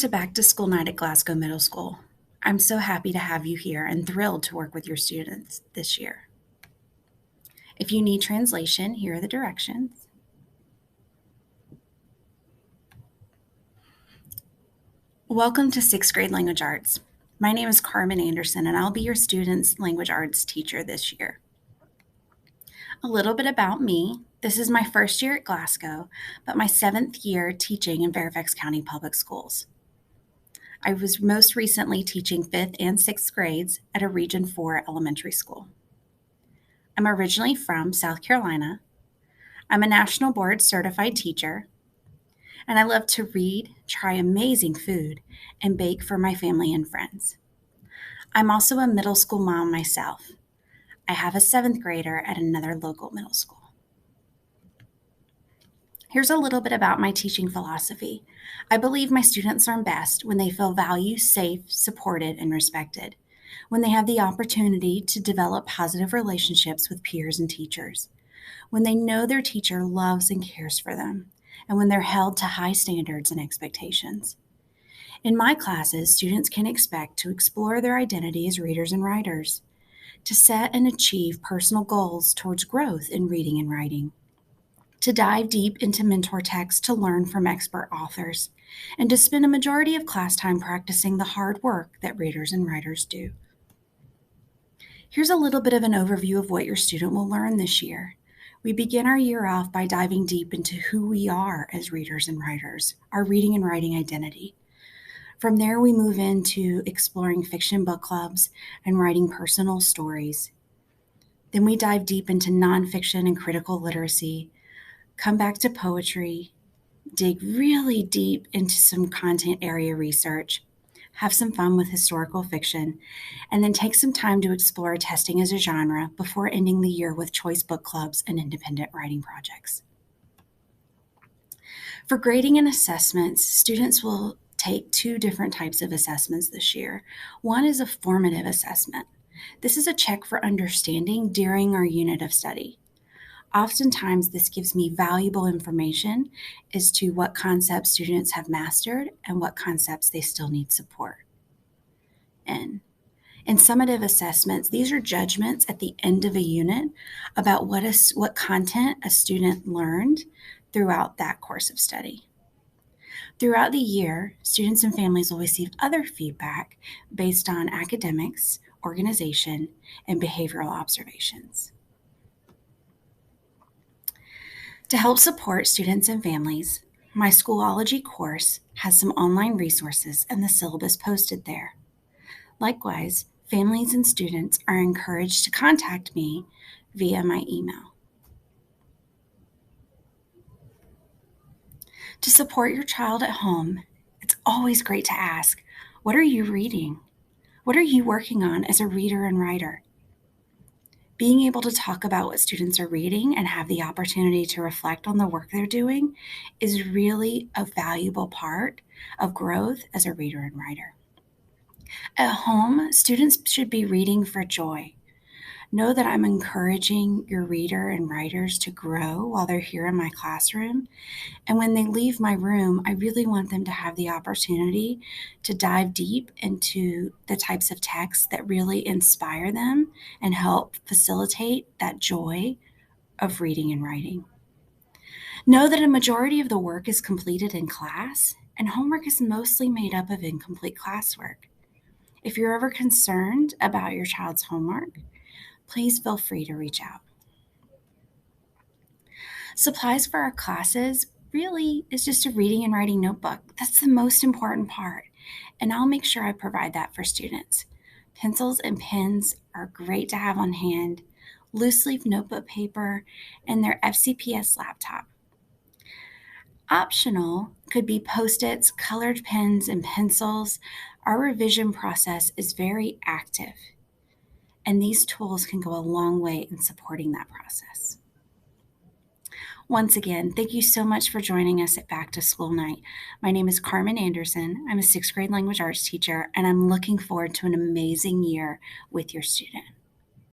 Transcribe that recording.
To Back to School Night at Glasgow Middle School. I'm so happy to have you here and thrilled to work with your students this year. If you need translation, here are the directions. Welcome to 6th grade language arts. My name is Carmen Andersen and I'll be your student's language arts teacher this year. A little bit about me. This is my first year at Glasgow, but my 7th year teaching in Fairfax County Public Schools. I was most recently teaching 5th and 6th grades at a Region 4 elementary school. I'm originally from South Carolina. I'm a National Board certified teacher, and I love to read, try amazing food, and bake for my family and friends. I'm also a middle school mom myself. I have a 7th grader at another local middle school. Here's a little bit about my teaching philosophy. I believe my students learn best when they feel valued, safe, supported, and respected, when they have the opportunity to develop positive relationships with peers and teachers, when they know their teacher loves and cares for them, and when they're held to high standards and expectations. In my classes, students can expect to explore their identity as readers and writers, to set and achieve personal goals towards growth in reading and writing, to dive deep into mentor texts to learn from expert authors, and to spend a majority of class time practicing the hard work that readers and writers do. Here's a little bit of an overview of what your student will learn this year. We begin our year off by diving deep into who we are as readers and writers, our reading and writing identity. From there, we move into exploring fiction book clubs and writing personal stories. Then we dive deep into nonfiction and critical literacy, come back to poetry, dig really deep into some content area research, have some fun with historical fiction, and then take some time to explore testing as a genre before ending the year with choice book clubs and independent writing projects. For grading and assessments, students will take 2 different types of assessments this year. One is a formative assessment. This is a check for understanding during our unit of study. Oftentimes, this gives me valuable information as to what concepts students have mastered and what concepts they still need support in. In summative assessments, these are judgments at the end of a unit about what content a student learned throughout that course of study. Throughout the year, students and families will receive other feedback based on academics, organization, and behavioral observations. To help support students and families, my Schoolology course has some online resources and the syllabus posted there. Likewise, families and students are encouraged to contact me via my email. To support your child at home, it's always great to ask, what are you reading? What are you working on as a reader and writer? Being able to talk about what students are reading and have the opportunity to reflect on the work they're doing is really a valuable part of growth as a reader and writer. At home, students should be reading for joy. Know that I'm encouraging your reader and writers to grow while they're here in my classroom. And when they leave my room, I really want them to have the opportunity to dive deep into the types of texts that really inspire them and help facilitate that joy of reading and writing. Know that a majority of the work is completed in class, and homework is mostly made up of incomplete classwork. If you're ever concerned about your child's homework, please feel free to reach out. Supplies for our classes really is just a reading and writing notebook. That's the most important part, and I'll make sure I provide that for students. Pencils and pens are great to have on hand, loose leaf notebook paper, and their FCPS laptop. Optional could be Post-its, colored pens, and pencils. Our revision process is very active, and these tools can go a long way in supporting that process. Once again, thank you so much for joining us at Back to School Night. My name is Carmen Andersen. I'm a 6th grade language arts teacher, and I'm looking forward to an amazing year with your student.